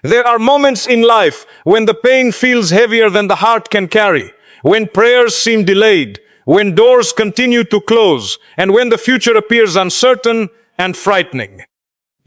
There are moments in life when the pain feels heavier than the heart can carry, when prayers seem delayed, when doors continue to close, and when the future appears uncertain and frightening.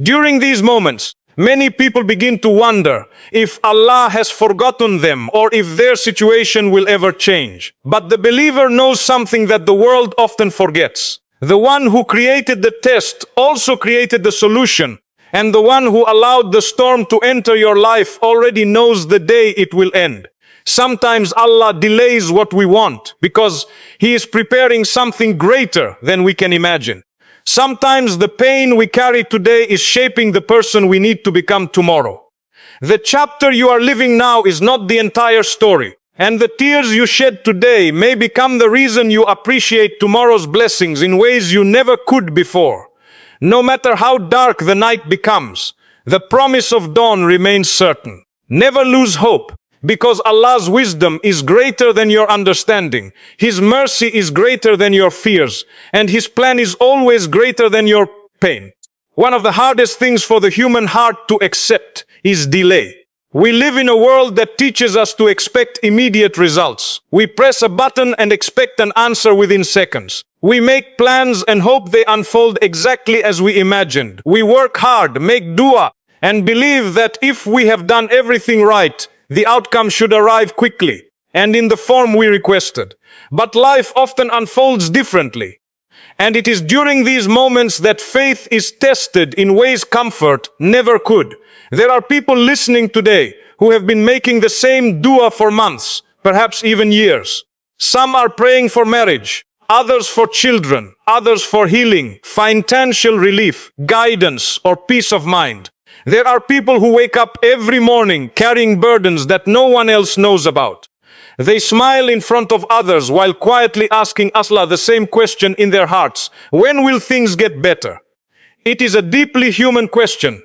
During these moments, many people begin to wonder if Allah has forgotten them or if their situation will ever change. But the believer knows something that the world often forgets. The one who created the test also created the solution, and the one who allowed the storm to enter your life already knows the day it will end. Sometimes Allah delays what we want because He is preparing something greater than we can imagine. Sometimes the pain we carry today is shaping the person we need to become tomorrow. The chapter you are living now is not the entire story, and the tears you shed today may become the reason you appreciate tomorrow's blessings in ways you never could before. No matter how dark the night becomes, the promise of dawn remains certain. Never lose hope, because Allah's wisdom is greater than your understanding. His mercy is greater than your fears, and His plan is always greater than your pain. One of the hardest things for the human heart to accept is delay. We live in a world that teaches us to expect immediate results. We press a button and expect an answer within seconds. We make plans and hope they unfold exactly as we imagined. We work hard, make dua, and believe that if we have done everything right, the outcome should arrive quickly and in the form we requested. But life often unfolds differently. And it is during these moments that faith is tested in ways comfort never could. There are people listening today who have been making the same dua for months, perhaps even years. Some are praying for marriage, others for children, others for healing, financial relief, guidance, or peace of mind. There are people who wake up every morning carrying burdens that no one else knows about. They smile in front of others while quietly asking Allah the same question in their hearts: when will things get better? It is a deeply human question,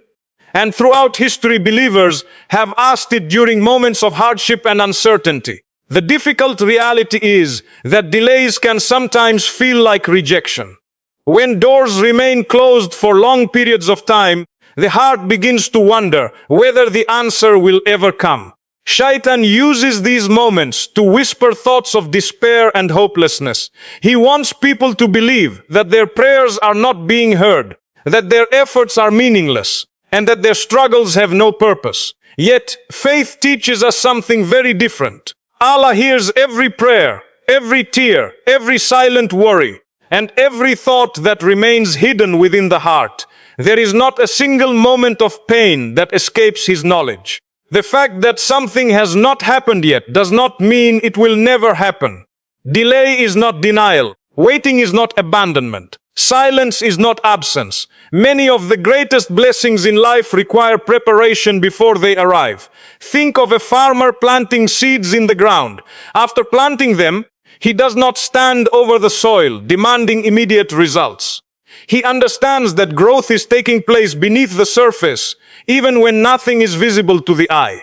and throughout history believers have asked it during moments of hardship and uncertainty. The difficult reality is that delays can sometimes feel like rejection. When doors remain closed for long periods of time, the heart begins to wonder whether the answer will ever come. Shaitan uses these moments to whisper thoughts of despair and hopelessness. He wants people to believe that their prayers are not being heard, that their efforts are meaningless, and that their struggles have no purpose. Yet, faith teaches us something very different. Allah hears every prayer, every tear, every silent worry, and every thought that remains hidden within the heart. There is not a single moment of pain that escapes His knowledge. The fact that something has not happened yet does not mean it will never happen. Delay is not denial. Waiting is not abandonment. Silence is not absence. Many of the greatest blessings in life require preparation before they arrive. Think of a farmer planting seeds in the ground. After planting them, he does not stand over the soil, demanding immediate results. He understands that growth is taking place beneath the surface, even when nothing is visible to the eye.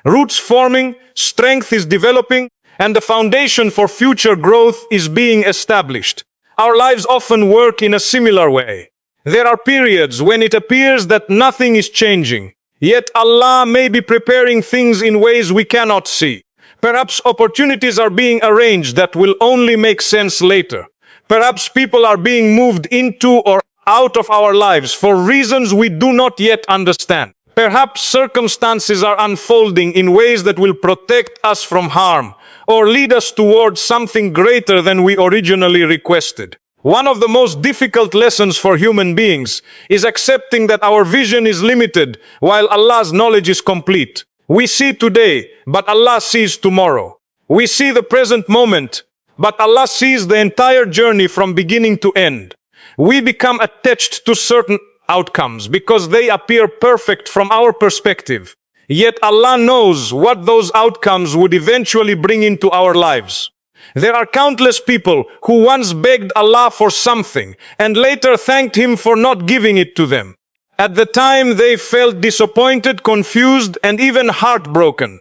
Roots forming, strength is developing, and the foundation for future growth is being established. Our lives often work in a similar way. There are periods when it appears that nothing is changing, yet Allah may be preparing things in ways we cannot see. Perhaps opportunities are being arranged that will only make sense later. Perhaps people are being moved into or out of our lives for reasons we do not yet understand. Perhaps circumstances are unfolding in ways that will protect us from harm or lead us towards something greater than we originally requested. One of the most difficult lessons for human beings is accepting that our vision is limited while Allah's knowledge is complete. We see today, but Allah sees tomorrow. We see the present moment, but Allah sees the entire journey from beginning to end. We become attached to certain outcomes because they appear perfect from our perspective. Yet Allah knows what those outcomes would eventually bring into our lives. There are countless people who once begged Allah for something and later thanked Him for not giving it to them. At the time they felt disappointed, confused, and even heartbroken.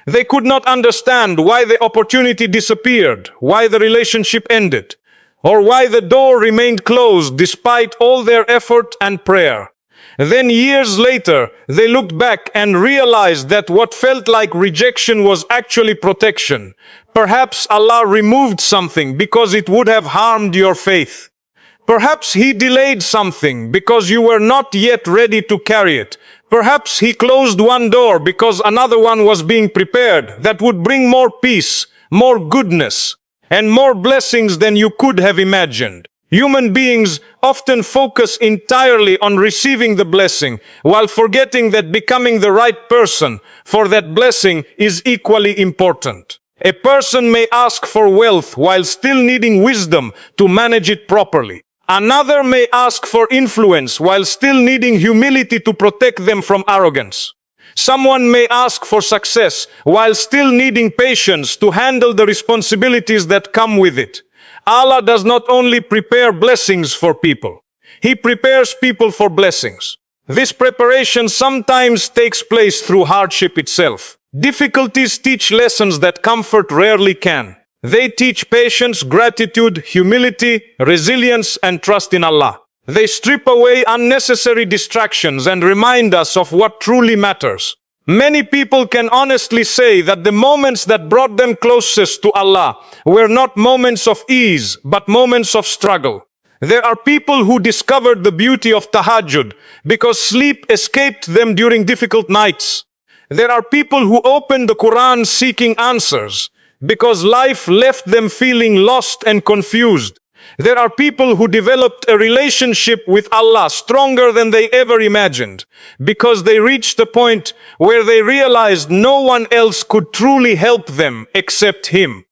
They could not understand why the opportunity disappeared, why the relationship ended, or why the door remained closed despite all their effort and prayer. Then years later, they looked back and realized that what felt like rejection was actually protection. Perhaps Allah removed something because it would have harmed your faith. Perhaps He delayed something because you were not yet ready to carry it. Perhaps He closed one door because another one was being prepared that would bring more peace, more goodness, and more blessings than you could have imagined. Human beings often focus entirely on receiving the blessing, while forgetting that becoming the right person for that blessing is equally important. A person may ask for wealth while still needing wisdom to manage it properly. Another may ask for influence while still needing humility to protect them from arrogance. Someone may ask for success while still needing patience to handle the responsibilities that come with it. Allah does not only prepare blessings for people, He prepares people for blessings. This preparation sometimes takes place through hardship itself. Difficulties teach lessons that comfort rarely can. They teach patience, gratitude, humility, resilience, and trust in Allah. They strip away unnecessary distractions and remind us of what truly matters. Many people can honestly say that the moments that brought them closest to Allah were not moments of ease, but moments of struggle. There are people who discovered the beauty of tahajjud because sleep escaped them during difficult nights. There are people who opened the Quran seeking answers because life left them feeling lost and confused. There are people who developed a relationship with Allah stronger than they ever imagined because they reached a point where they realized no one else could truly help them except Him.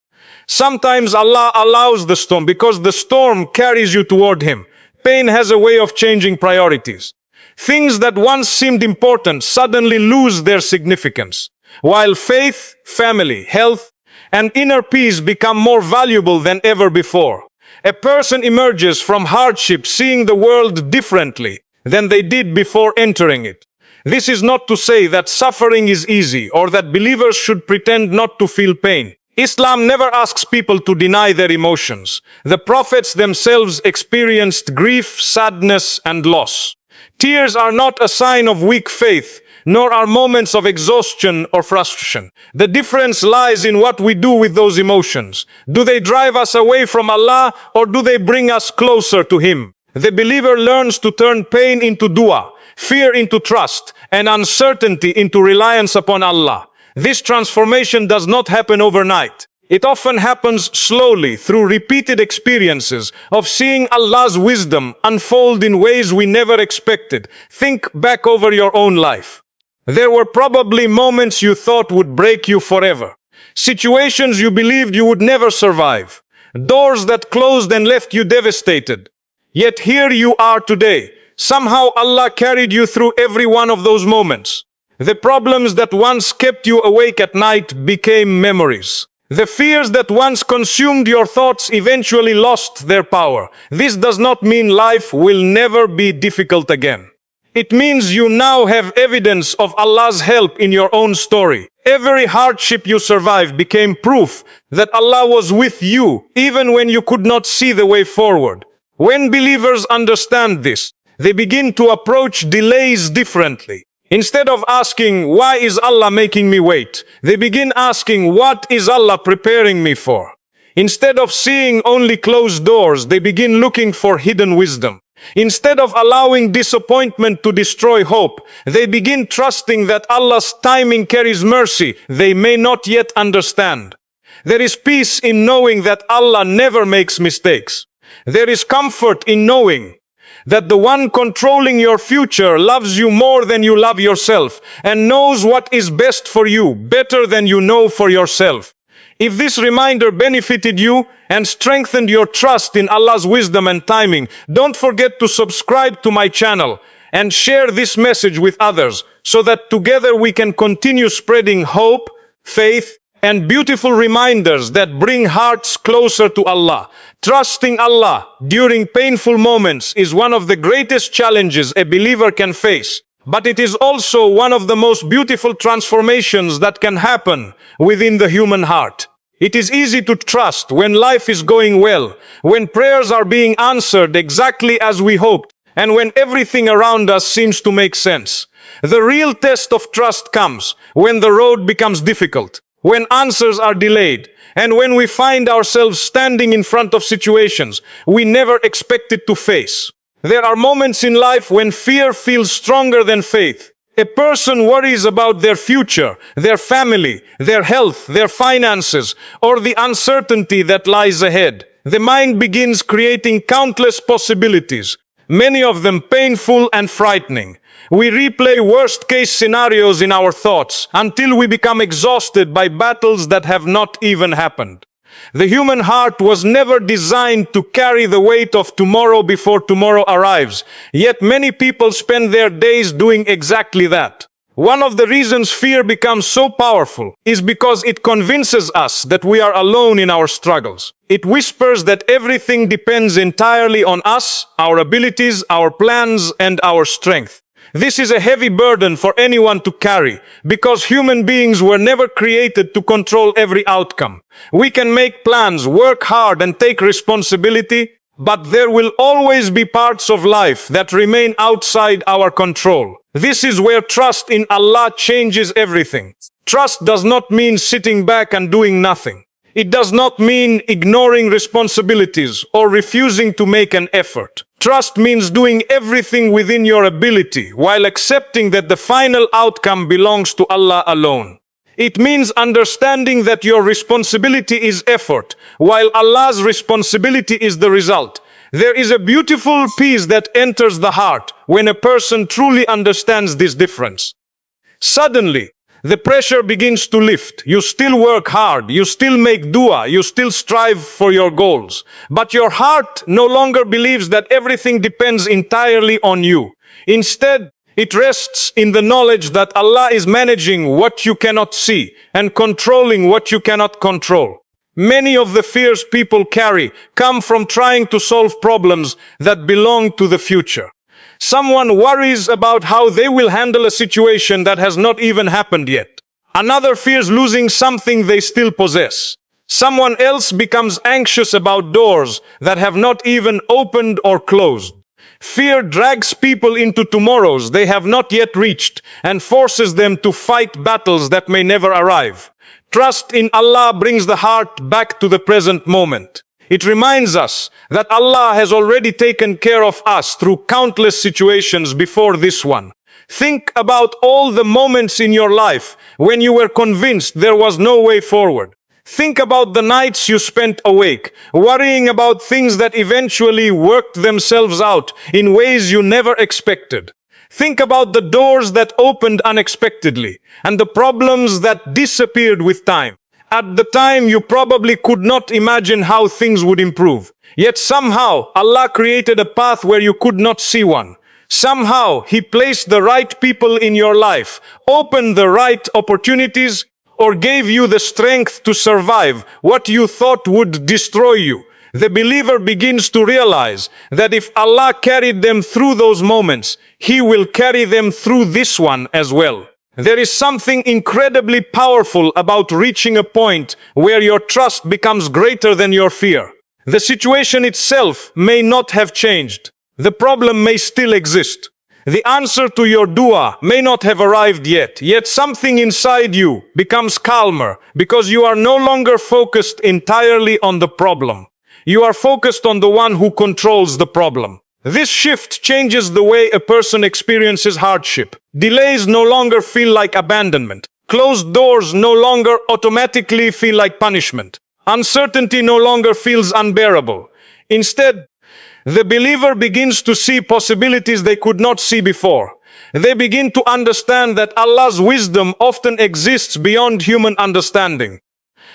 Sometimes Allah allows the storm because the storm carries you toward Him. Pain has a way of changing priorities. Things that once seemed important suddenly lose their significance, while faith, family, health, and inner peace become more valuable than ever before. A person emerges from hardship seeing the world differently than they did before entering it. This is not to say that suffering is easy or that believers should pretend not to feel pain. Islam never asks people to deny their emotions. The prophets themselves experienced grief, sadness, and loss. Tears are not a sign of weak faith, nor are moments of exhaustion or frustration. The difference lies in what we do with those emotions. Do they drive us away from Allah, or do they bring us closer to Him? The believer learns to turn pain into dua, fear into trust, and uncertainty into reliance upon Allah. This transformation does not happen overnight. It often happens slowly through repeated experiences of seeing Allah's wisdom unfold in ways we never expected. Think back over your own life. There were probably moments you thought would break you forever. Situations you believed you would never survive. Doors that closed and left you devastated. Yet here you are today. Somehow Allah carried you through every one of those moments. The problems that once kept you awake at night became memories. The fears that once consumed your thoughts eventually lost their power. This does not mean life will never be difficult again. It means you now have evidence of Allah's help in your own story. Every hardship you survived became proof that Allah was with you, even when you could not see the way forward. When believers understand this, they begin to approach delays differently. Instead of asking, why is Allah making me wait? They begin asking, what is Allah preparing me for? Instead of seeing only closed doors, they begin looking for hidden wisdom. Instead of allowing disappointment to destroy hope, they begin trusting that Allah's timing carries mercy they may not yet understand. There is peace in knowing that Allah never makes mistakes. There is comfort in knowing that the one controlling your future loves you more than you love yourself and knows what is best for you better than you know for yourself. If this reminder benefited you and strengthened your trust in Allah's wisdom and timing, don't forget to subscribe to my channel and share this message with others so that together we can continue spreading hope, faith, and beautiful reminders that bring hearts closer to Allah. Trusting Allah during painful moments is one of the greatest challenges a believer can face, but it is also one of the most beautiful transformations that can happen within the human heart. It is easy to trust when life is going well, when prayers are being answered exactly as we hoped, and when everything around us seems to make sense. The real test of trust comes when the road becomes difficult, when answers are delayed, and when we find ourselves standing in front of situations we never expected to face. There are moments in life when fear feels stronger than faith. A person worries about their future, their family, their health, their finances, or the uncertainty that lies ahead. The mind begins creating countless possibilities, many of them painful and frightening. We replay worst-case scenarios in our thoughts until we become exhausted by battles that have not even happened. The human heart was never designed to carry the weight of tomorrow before tomorrow arrives, yet many people spend their days doing exactly that. One of the reasons fear becomes so powerful is because it convinces us that we are alone in our struggles. It whispers that everything depends entirely on us, our abilities, our plans, and our strength. This is a heavy burden for anyone to carry, because human beings were never created to control every outcome. We can make plans, work hard, and take responsibility, but there will always be parts of life that remain outside our control. This is where trust in Allah changes everything. Trust does not mean sitting back and doing nothing. It does not mean ignoring responsibilities or refusing to make an effort. Trust means doing everything within your ability while accepting that the final outcome belongs to Allah alone. It means understanding that your responsibility is effort, while Allah's responsibility is the result. There is a beautiful peace that enters the heart when a person truly understands this difference. Suddenly, the pressure begins to lift. You still work hard, you still make dua, you still strive for your goals. But your heart no longer believes that everything depends entirely on you. Instead, it rests in the knowledge that Allah is managing what you cannot see and controlling what you cannot control. Many of the fears people carry come from trying to solve problems that belong to the future. Someone worries about how they will handle a situation that has not even happened yet. Another fears losing something they still possess. Someone else becomes anxious about doors that have not even opened or closed. Fear drags people into tomorrows they have not yet reached and forces them to fight battles that may never arrive. Trust in Allah brings the heart back to the present moment. It reminds us that Allah has already taken care of us through countless situations before this one. Think about all the moments in your life when you were convinced there was no way forward. Think about the nights you spent awake, worrying about things that eventually worked themselves out in ways you never expected. Think about the doors that opened unexpectedly and the problems that disappeared with time. At the time, you probably could not imagine how things would improve. Yet somehow, Allah created a path where you could not see one. Somehow, He placed the right people in your life, opened the right opportunities, or gave you the strength to survive what you thought would destroy you. The believer begins to realize that if Allah carried them through those moments, He will carry them through this one as well. There is something incredibly powerful about reaching a point where your trust becomes greater than your fear. The situation itself may not have changed. The problem may still exist. The answer to your dua may not have arrived yet something inside you becomes calmer because you are no longer focused entirely on the problem. You are focused on the one who controls the problem. This shift changes the way a person experiences hardship. Delays no longer feel like abandonment. Closed doors no longer automatically feel like punishment. Uncertainty no longer feels unbearable. Instead, the believer begins to see possibilities they could not see before. They begin to understand that Allah's wisdom often exists beyond human understanding.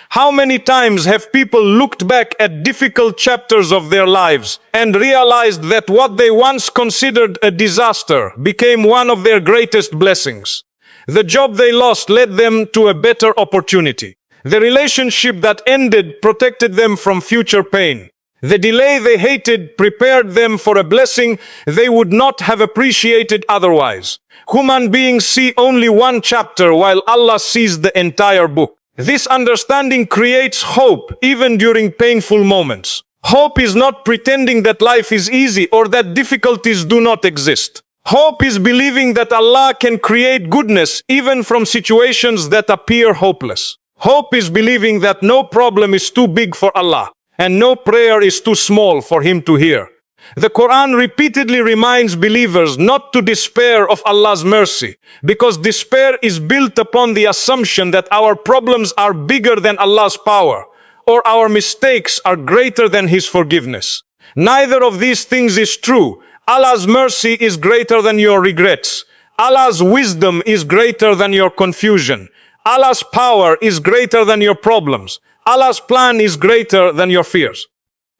How many times have people looked back at difficult chapters of their lives and realized that what they once considered a disaster became one of their greatest blessings? The job they lost led them to a better opportunity. The relationship that ended protected them from future pain. The delay they hated prepared them for a blessing they would not have appreciated otherwise. Human beings see only one chapter while Allah sees the entire book. This understanding creates hope even during painful moments. Hope is not pretending that life is easy or that difficulties do not exist. Hope is believing that Allah can create goodness even from situations that appear hopeless. Hope is believing that no problem is too big for Allah and no prayer is too small for Him to hear. The Quran repeatedly reminds believers not to despair of Allah's mercy, because despair is built upon the assumption that our problems are bigger than Allah's power, or our mistakes are greater than His forgiveness. Neither of these things is true. Allah's mercy is greater than your regrets. Allah's wisdom is greater than your confusion. Allah's power is greater than your problems. Allah's plan is greater than your fears.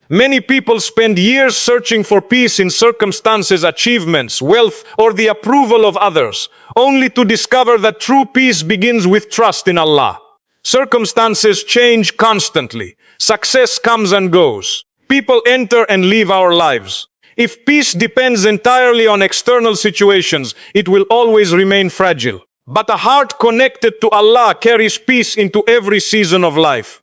Many people spend years searching for peace in circumstances, achievements, wealth, or the approval of others, only to discover that true peace begins with trust in Allah. Circumstances change constantly. Success comes and goes. People enter and leave our lives. If peace depends entirely on external situations, it will always remain fragile. But a heart connected to Allah carries peace into every season of life.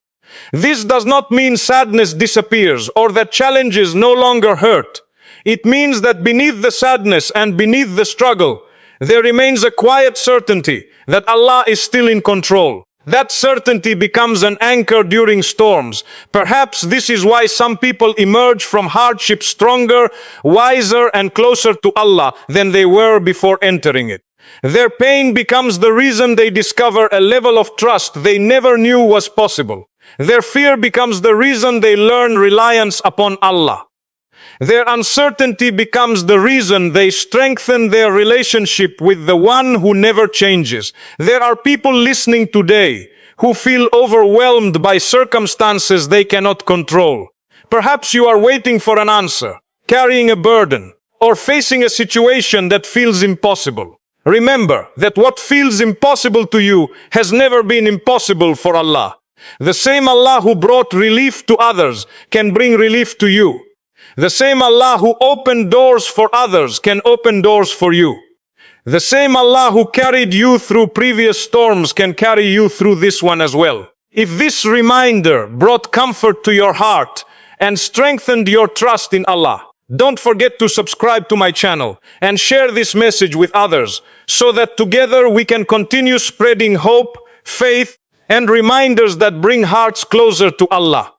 This does not mean sadness disappears or that challenges no longer hurt. It means that beneath the sadness and beneath the struggle, there remains a quiet certainty that Allah is still in control. That certainty becomes an anchor during storms. Perhaps this is why some people emerge from hardship stronger, wiser, and closer to Allah than they were before entering it. Their pain becomes the reason they discover a level of trust they never knew was possible. Their fear becomes the reason they learn reliance upon Allah. Their uncertainty becomes the reason they strengthen their relationship with the one who never changes. There are people listening today who feel overwhelmed by circumstances they cannot control. Perhaps you are waiting for an answer, carrying a burden, or facing a situation that feels impossible. Remember that what feels impossible to you has never been impossible for Allah. The same Allah who brought relief to others can bring relief to you. The same Allah who opened doors for others can open doors for you. The same Allah who carried you through previous storms can carry you through this one as well. If this reminder brought comfort to your heart and strengthened your trust in Allah, don't forget to subscribe to my channel and share this message with others so that together we can continue spreading hope, faith, and reminders that bring hearts closer to Allah.